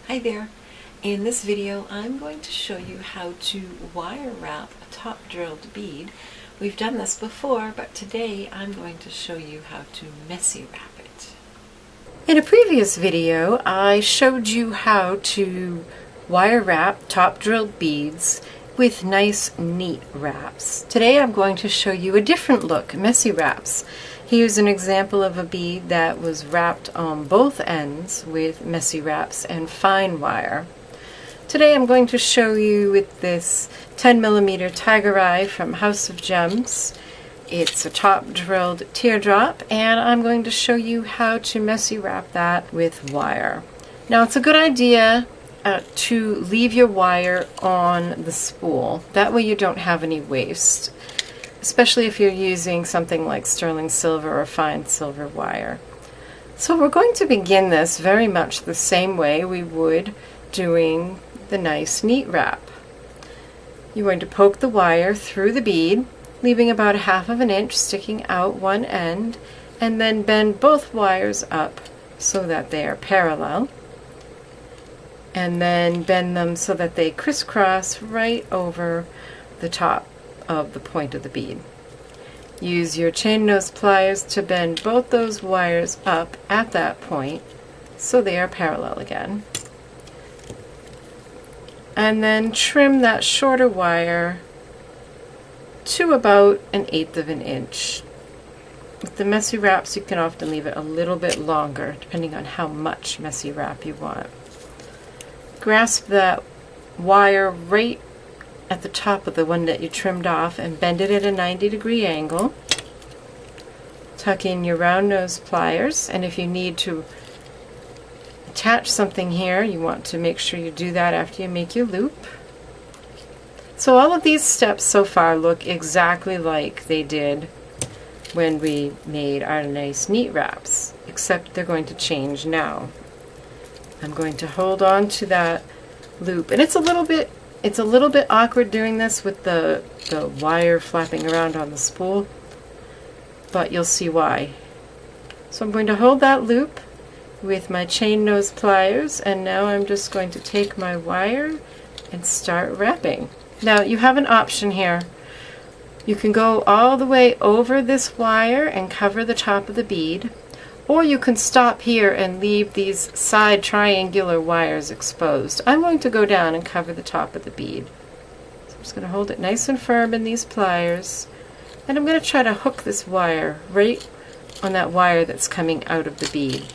Hi there. In this video I'm going to show you how to wire wrap a top drilled bead. We've done this before, but today I'm going to show you how to messy wrap it. In a previous video I showed you how to wire wrap top drilled beads with nice neat wraps. Today I'm going to show you a different look, messy wraps. Here's an example of a bead that was wrapped on both ends with messy wraps and fine wire. Today I'm going to show you with this 10mm tiger eye from House of Gems. It's a top drilled teardrop, and I'm going to show you how to messy wrap that with wire. Now it's a good idea to leave your wire on the spool. That way you don't have any waste, especially if you're using something like sterling silver or fine silver wire. So we're going to begin this very much the same way we would doing the nice neat wrap. You're going to poke the wire through the bead, leaving about 1/2 inch sticking out one end, and then bend both wires up so that they are parallel, and then bend them so that they crisscross right over the top of the point of the bead. Use your chain nose pliers to bend both those wires up at that point so they are parallel again. And then trim that shorter wire to about 1/8 inch. With the messy wraps you can often leave it a little bit longer depending on how much messy wrap you want. Grasp that wire right at the top of the one that you trimmed off and bend it at a 90-degree angle. Tuck in your round nose pliers, and if you need to attach something here, you want to make sure you do that after you make your loop. So all of these steps so far look exactly like they did when we made our nice neat wraps, except they're going to change now. I'm going to hold on to that loop, and it's a little bit awkward doing this with the wire flapping around on the spool, but you'll see why. So I'm going to hold that loop with my chain nose pliers, and now I'm just going to take my wire and start wrapping. Now you have an option here. You can go all the way over this wire and cover the top of the bead, or you can stop here and leave these side triangular wires exposed. I'm going to go down and cover the top of the bead. So I'm just going to hold it nice and firm in these pliers, and I'm going to try to hook this wire right on that wire that's coming out of the bead.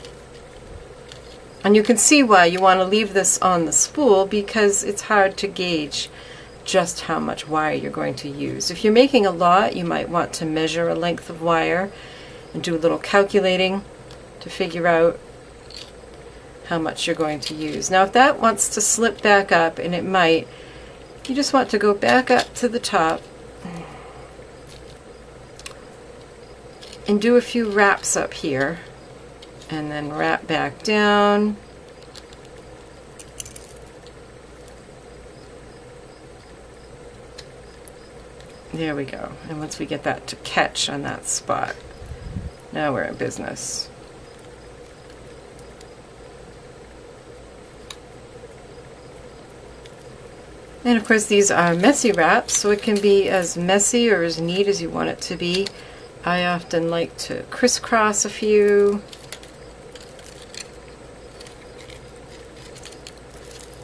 And you can see why you want to leave this on the spool, because it's hard to gauge just how much wire you're going to use. If you're making a lot, you might want to measure a length of wire and do a little calculating to figure out how much you're going to use. Now if that wants to slip back up, and it might, you just want to go back up to the top and do a few wraps up here, and then wrap back down. There we go. And once we get that to catch on that spot, now we're in business. And of course these are messy wraps, so it can be as messy or as neat as you want it to be. I often like to crisscross a few.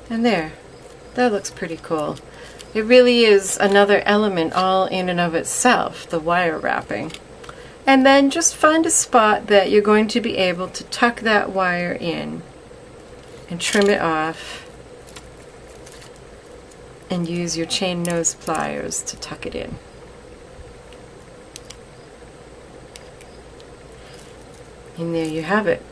And there, that looks pretty cool. It really is another element all in and of itself, the wire wrapping. And then just find a spot that you're going to be able to tuck that wire in and trim it off, and use your chain nose pliers to tuck it in. And there you have it.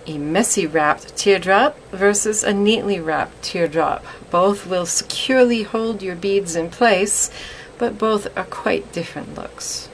A messy wrapped teardrop versus a neatly wrapped teardrop. Both will securely hold your beads in place, but both are quite different looks.